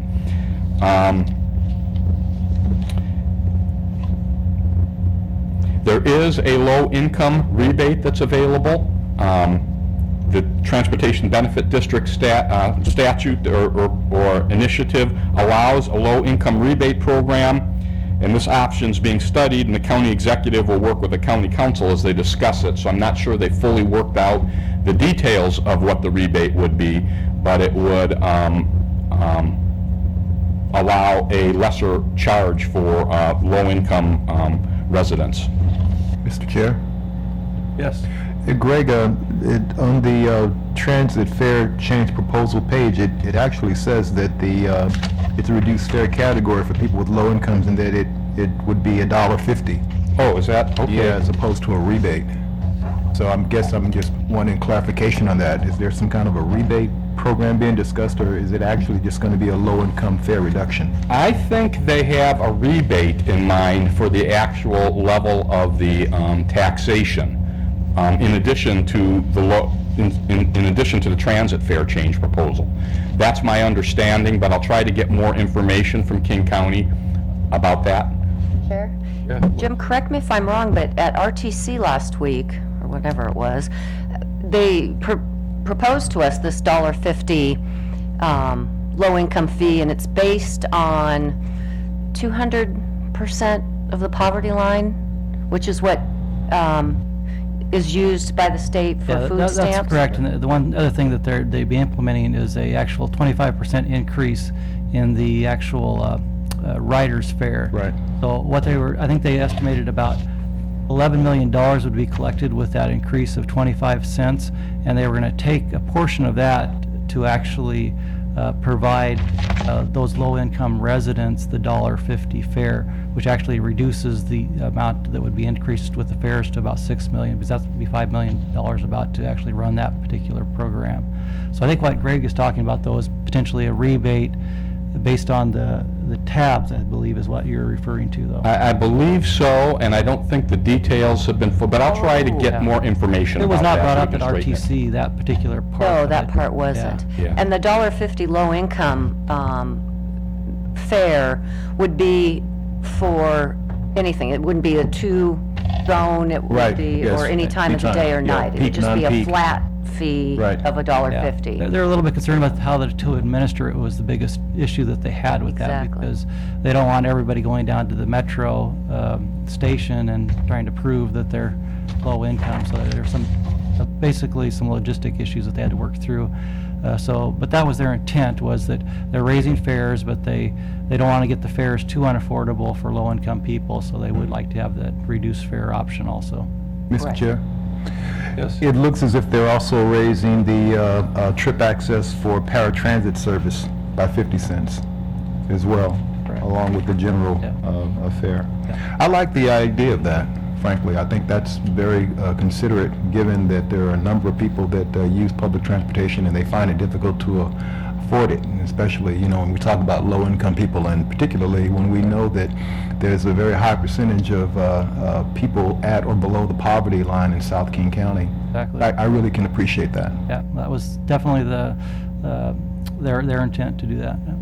There is a low-income rebate that's available. The Transportation Benefit District statute or initiative allows a low-income rebate program, and this option's being studied, and the county executive will work with the county council as they discuss it. So I'm not sure they fully worked out the details of what the rebate would be, but it would allow a lesser charge for low-income residents. Mr. Chair? Yes. Greg, on the transit fare change proposal page, it actually says that it's a reduced fare category for people with low incomes and that it would be $1.50. Oh, is that, okay. Yeah, as opposed to a rebate. So I'm just wanting clarification on that. Is there some kind of a rebate program being discussed, or is it actually just going to be a low-income fare reduction? I think they have a rebate in mind for the actual level of the taxation, in addition to in addition to the transit fare change proposal. That's my understanding, but I'll try to get more information from King County about that. Chair? Jim, correct me if I'm wrong, but at RTC last week, or whatever it was, they proposed to us this $1.50 low-income fee, and it's based on 200% of the poverty line, which is what is used by the state for Yeah, food that's stamps. correct. And the one other thing that they'd be implementing is a actual 25% increase in the actual rider's fare. Right. So what I think they estimated about $11 million would be collected with that increase of 25 cents, and they were going to take a portion of that to actually provide those low-income residents the $1.50 fare, which actually reduces the amount that would be increased with the fares to about $6 million, because that's be $5 million about to actually run that particular program. So I think what Greg is talking about, though, is potentially a rebate based on the tabs, I believe is what you're referring to, though. I believe so, and I don't think the details have been full, but I'll try to get more information It about was that. not brought so up we at can straighten it. RTC, that particular part. No, of that it. part wasn't. Yeah. And the $1.50 low-income fare would be for anything. It wouldn't be a two-zone, it would Right, be, yes, or any time of the anytime, day or yeah, night. It would peak, just be a non-peak. flat fee Right. of Yeah. $1.50. They're a little bit concerned about how to administer it was the biggest issue that they had with that. Exactly. Because they don't want everybody going down to the metro station and trying to prove that they're low income. So there's basically some logistic issues that they had to work through. But that was their intent, was that they're raising fares, but they don't want to get the fares too unaffordable for low-income people, so they would like to have that reduced fare option also. Mr. Right. Chair? Yes. It looks as if they're also raising the trip access for paratransit service by 50 cents as well, Correct. along with the general Yeah. fare. Yeah. I like the idea of that, frankly. I think that's very considerate, given that there are a number of people that use public transportation and they find it difficult to afford it, and especially, when we talk about low-income people, and particularly when we know that there's a very high percentage of people at or below the poverty line in South King County. Exactly. I really can appreciate that. Yeah, that was definitely their intent to do that. Yeah.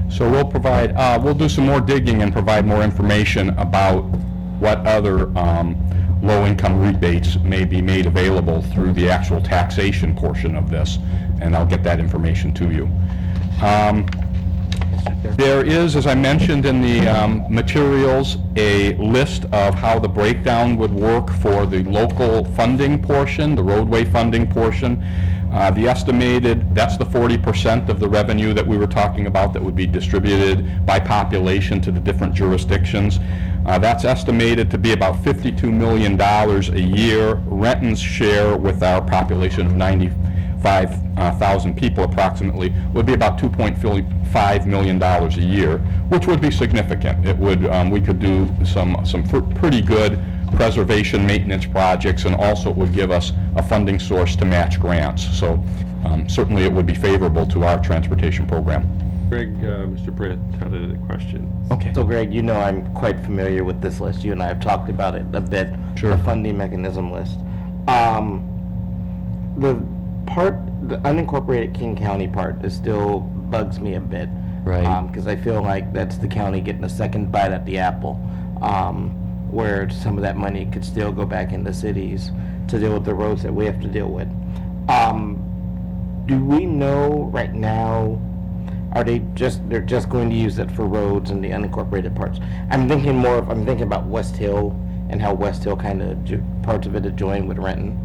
So we'll provide, we'll do some more digging and provide more information about what other low-income rebates may be made available through the actual taxation portion of this, and I'll get that information to you. There is, as I mentioned in the materials, a list of how the breakdown would work for the local funding portion, the roadway funding portion. The estimated, that's the 40% of the revenue that we were talking about that would be distributed by population to the different jurisdictions. That's estimated to be about $52 million a year. Renton's share, with our population of 95,000 people approximately, would be about $2.5 million a year, which would be significant. It would, we could do some pretty good preservation maintenance projects, and also it would give us a funding source to match grants. So certainly it would be favorable to our transportation program. Greg, Mr. Britt had a question. Okay. So Greg, I'm quite familiar with this list. You and I have talked about it a bit. Sure. The funding mechanism list. the unincorporated King County part is still bugs me a bit. Right. Because I feel like that's the county getting a second bite at the apple, where some of that money could still go back into cities to deal with the roads that we have to deal with. Do we know right now, they're just going to use it for roads and the unincorporated parts? I'm thinking about West Hill and how West Hill kind of, parts of it adjoin with Renton.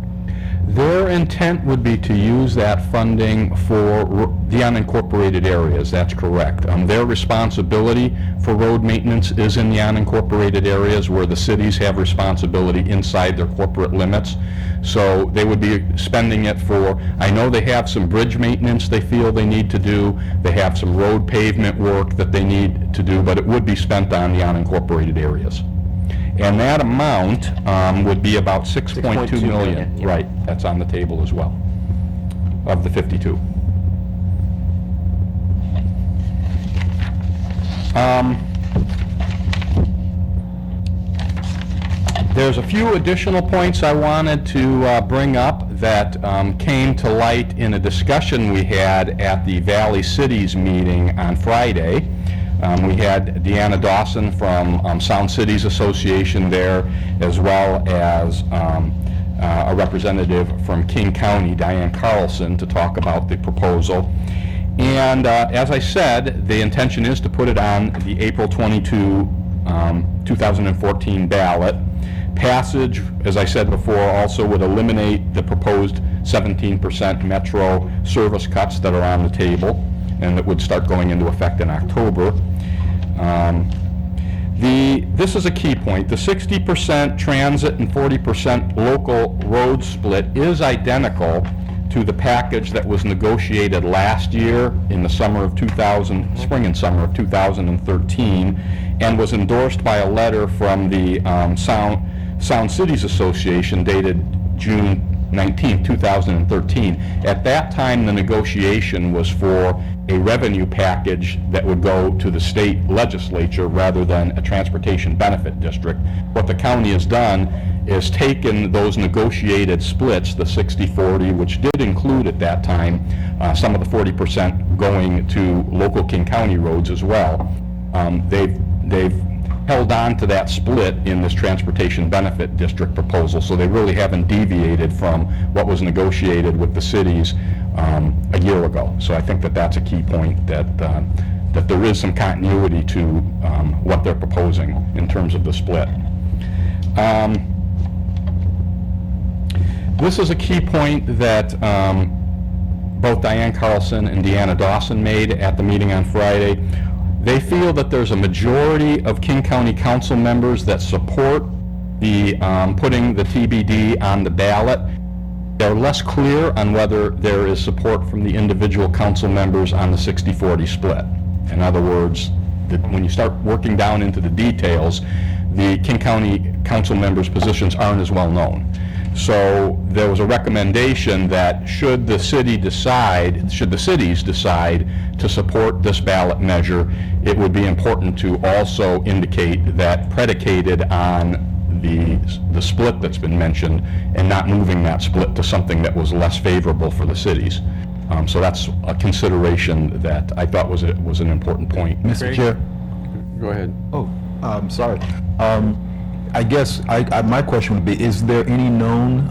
Their intent would be to use that funding for the unincorporated areas, that's correct. Their responsibility for road maintenance is in the unincorporated areas where the cities have responsibility inside their corporate limits. So they would be spending it for, I know they have some bridge maintenance they feel they need to do, they have some road pavement work that they need to do, but it would be spent on the unincorporated areas. And that amount would be about 6.2 million. yeah. Right, that's on the table as well, of the 52. There's a few additional points I wanted to bring up that came to light in a discussion we had at the Valley Cities meeting on Friday. We had Deanna Dawson from Sound Cities Association there, as well as a representative from King County, Diane Carlson, to talk about the proposal. And as I said, the intention is to put it on the April 22, 2014 ballot. Passage, as I said before, also would eliminate the proposed 17% Metro service cuts that are on the table, and that would start going into effect in October. This is a key point. The 60% transit and 40% local road split is identical to the package that was negotiated last year in the spring and summer of 2013, and was endorsed by a letter from the Sound Cities Association dated June 19, 2013. At that time, the negotiation was for a revenue package that would go to the state legislature rather than a transportation benefit district. What the county has done is taken those negotiated splits, the 60-40, which did include at that time some of the 40% going to local King County roads as well. They've held on to that split in this transportation benefit district proposal, so they really haven't deviated from what was negotiated with the cities a year ago. So I think that that's a key point, that there is some continuity to what they're proposing in terms of the split. This is a key point that both Diane Carlson and Deanna Dawson made at the meeting on Friday. They feel that there's a majority of King County Council members that support the putting the TBD on the ballot. They're less clear on whether there is support from the individual council members on the 60-40 split. In other words, when you start working down into the details, the King County Council members' positions aren't as well known. So there was a recommendation that should the cities decide to support this ballot measure, it would be important to also indicate that predicated on the split that's been mentioned, and not moving that split to something that was less favorable for the cities. So that's a consideration that I thought was an important point. Mr. Chair? Go ahead. Oh, sorry. I guess my question would be, is there any known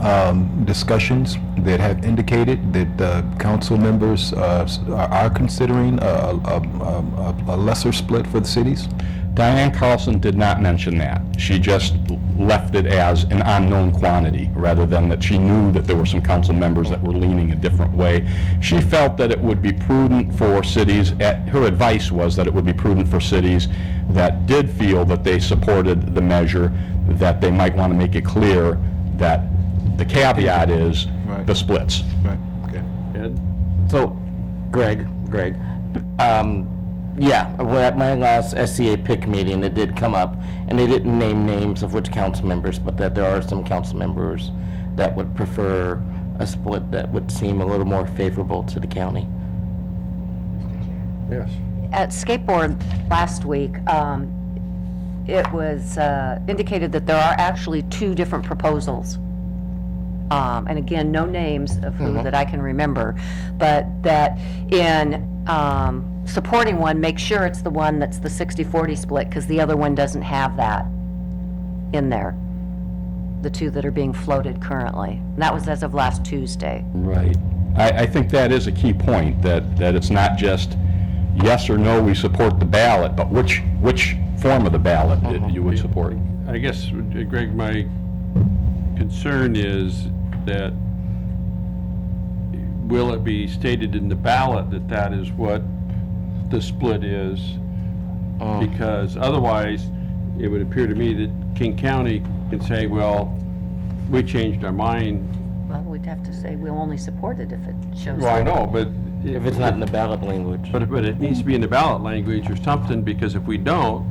discussions that have indicated that council members are considering a lesser split for the cities? Diane Carlson did not mention that. She just left it as an unknown quantity, rather than that she knew that there were some council members that were leaning a different way. She felt that it would be prudent for cities, her advice was that it would be prudent for cities that did feel that they supported the measure, that they might want to make it clear that the caveat is Right. the splits. Right, okay. Ed? So, Greg, yeah, well, at my last SCA PIC meeting, it did come up, and they didn't name names of which council members, but that there are some council members that would prefer a split that would seem a little more favorable to the county. Yes. At Skateboard last week, it was indicated that there are actually two different proposals and again, no names of who that I can remember, but that in supporting one, make sure it's the one that's the 60-40 split, because the other one doesn't have that in there, the two that are being floated currently. And that was as of last Tuesday. Right. I think that is a key point, that it's not just yes or no, we support the ballot, but which form of the ballot you would support. I guess, Greg, my concern is that will it be stated in the ballot that that is what the split is? Because otherwise, it would appear to me that King County can say, well, we changed our mind. Well, we'd have to say we'll only support it if it shows. Well, I know, but. If it's not in the ballot language. But it needs to be in the ballot language or something, because if we don't,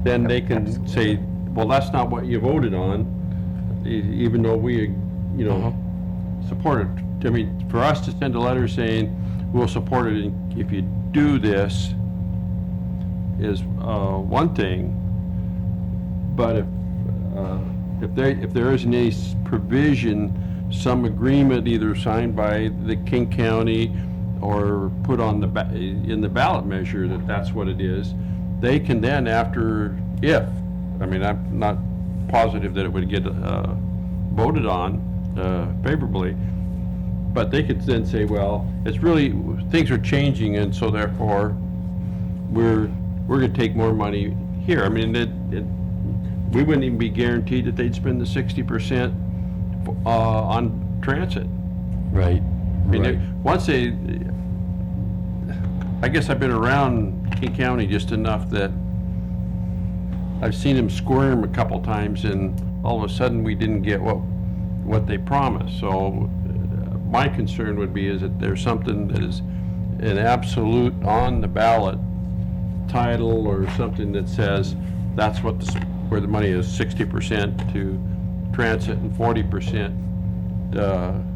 then they can say, well, that's not what you voted on, even though we, support it. I mean, for us to send a letter saying, we'll support it if you do this, is one thing, but if there isn't any provision, some agreement either signed by the King County or put on in the ballot measure that that's what it is, they can then I'm not positive that it would get voted on favorably, but they could then say, well, it's really, things are changing, and so therefore we're going to take more money here. I mean, we wouldn't even be guaranteed that they'd spend the 60% on transit. Right. I mean, I guess I've been around King County just enough that I've seen them squirm a couple times, and all of a sudden we didn't get what they promised. So my concern would be is that there's something that is an absolute on the ballot title or something that says that's where the money is, 60% to transit and 40%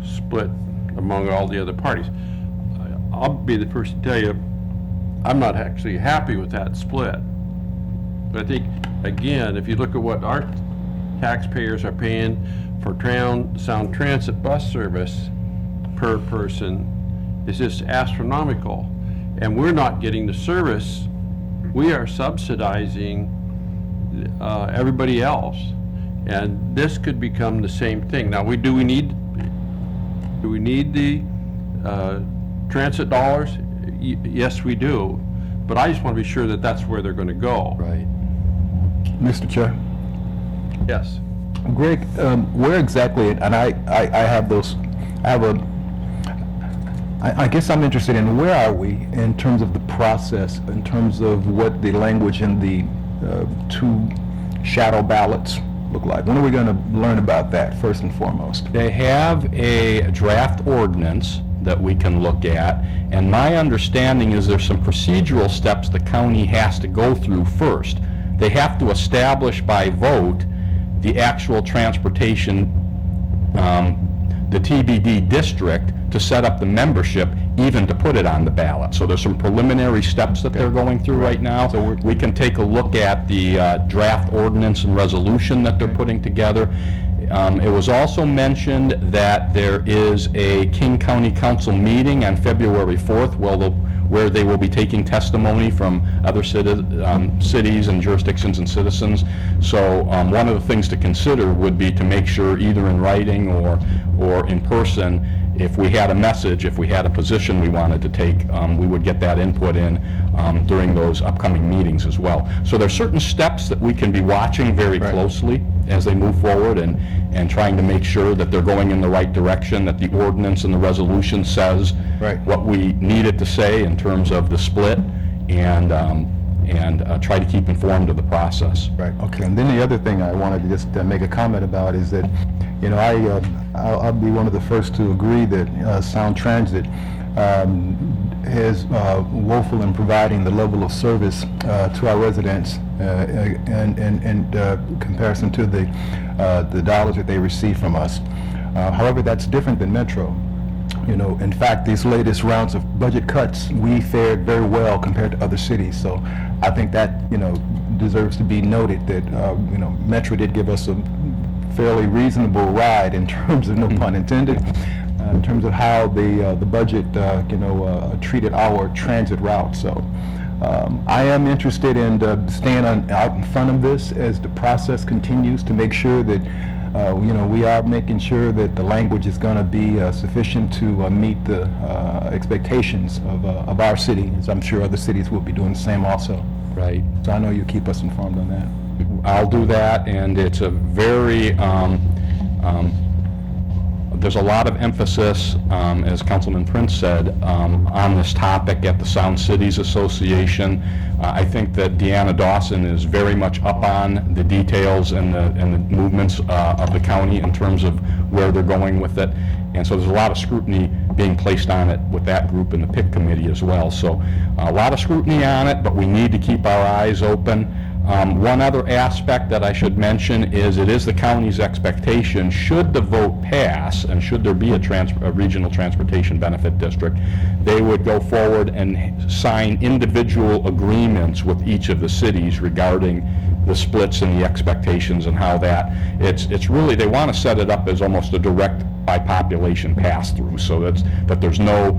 split among all the other parties. I'll be the first to tell you, I'm not actually happy with that split. But I think, again, if you look at what our taxpayers are paying for Sound Transit bus service per person, is just astronomical. And we're not getting the service. We are subsidizing everybody else. And this could become the same thing. Now, do we need the transit dollars? Yes, we do. But I just want to be sure that that's where they're going to go. Right. Mr. Chair? Yes. Greg, where exactly, and I guess I'm interested in where are we in terms of the process, in terms of what the language in the two shadow ballots look like? When are we going to learn about that, first and foremost? They have a draft ordinance that we can look at, and my understanding is there's some procedural steps the county has to go through first. They have to establish by vote the actual transportation, the TBD district, to set up the membership, even to put it on the ballot. So there's some preliminary steps that they're going through right now. So we can take a look at the draft ordinance and resolution that they're putting together. It was also mentioned that there is a King County Council meeting on February 4th where they will be taking testimony from other cities and jurisdictions and citizens. So one of the things to consider would be to make sure, either in writing or in person, if we had a message, if we had a position we wanted to take, we would get that input in during those upcoming meetings as well. So there's certain steps that we can be watching very closely as they move forward and trying to make sure that they're going in the right direction, that the ordinance and the resolution says what we need it to say in terms of the split, and try to keep informed of the process. Right, okay. And then the other thing I wanted to just make a comment about is that, I'll be one of the first to agree that Sound Transit is woeful in providing the level of service to our residents in comparison to the dollars that they receive from us. However, that's different than Metro. In fact, these latest rounds of budget cuts, we fared very well compared to other cities. So I think that, deserves to be noted that, Metro did give us a fairly reasonable ride in terms of, no pun intended, in terms of how the budget, treated our transit route. So I am interested in staying out in front of this as the process continues to make sure that, we are making sure that the language is going to be sufficient to meet the expectations of our city, as I'm sure other cities will be doing the same also. Right. So I know you'll keep us informed on that. I'll do that, and it's a very, there's a lot of emphasis, as Councilman Prince said, on this topic at the Sound Cities Association. I think that Deanna Dawson is very much up on the details and the movements of the county in terms of where they're going with it. And so there's a lot of scrutiny being placed on it with that group and the PIC committee as well. So a lot of scrutiny on it, but we need to keep our eyes open. One other aspect that I should mention is it is the county's expectation, should the vote pass, and should there be a regional transportation benefit district, they would go forward and sign individual agreements with each of the cities regarding the splits and the expectations and how that, it's really, they want to set it up as almost a direct by population pass-through, so that there's no,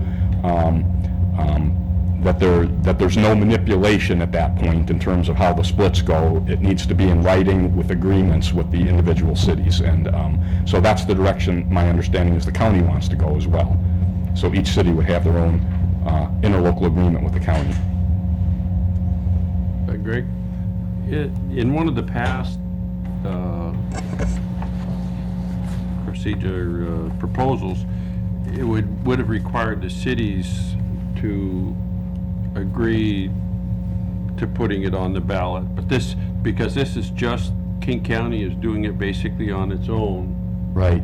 that there's no manipulation at that point in terms of how the splits go. It needs to be in writing with agreements with the individual cities, and so that's the direction, my understanding is the county wants to go as well. So each city would have their own interlocal agreement with the county. Greg, in one of the past procedure proposals, it would have required the cities to agree to putting it on the ballot, but because this is just, King County is doing it basically on its own. Right.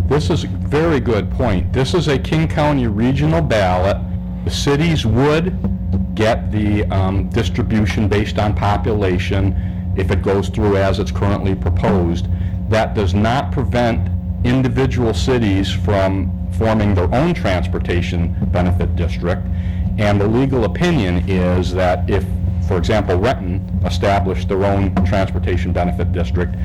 This is a very good point. This is a King County regional ballot. The cities would get the distribution based on population if it goes through as it's currently proposed. That does not prevent individual cities from forming their own transportation benefit district. And the legal opinion is that if, for example, Renton established their own transportation benefit district,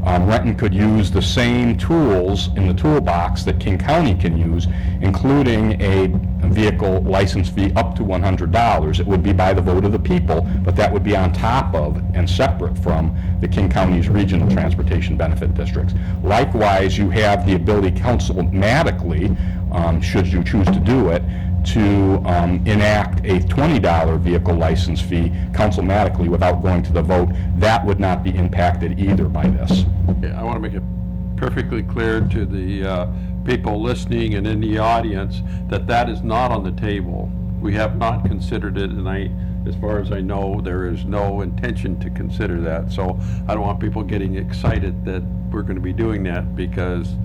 Renton could use the same tools in the toolbox that King County can use, including a vehicle license fee up to $100. It would be by the vote of the people, but that would be on top of and separate from the King County's regional transportation benefit districts. Likewise, you have the ability councilmatically, should you choose to do it, to enact a $20 vehicle license fee councilmatically without going to the vote. That would not be impacted either by this. Yeah, I want to make it perfectly clear to the people listening and in the audience that that is not on the table. We have not considered it, and as far as I know, there is no intention to consider that. So I don't want people getting excited that we're going to be doing that, because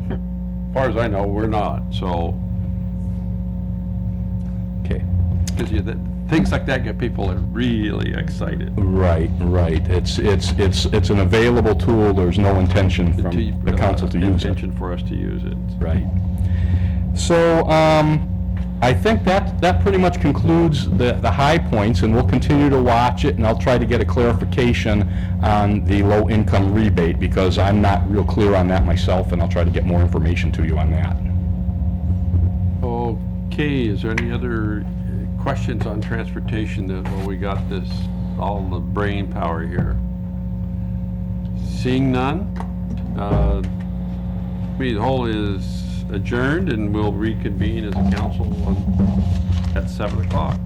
as far as I know, we're not. So, Okay. because things like that get people really excited. Right. It's an available tool. There's no intention from the council to use it. Intention for us to use it. Right. So, I think that pretty much concludes the high points, and we'll continue to watch it, and I'll try to get a clarification on the low-income rebate, because I'm not real clear on that myself, and I'll try to get more information to you on that. Okay, is there any other questions on transportation that, we got this, all the brain power here? Seeing none, the whole is adjourned, and we'll reconvene as a council at 7 o'clock.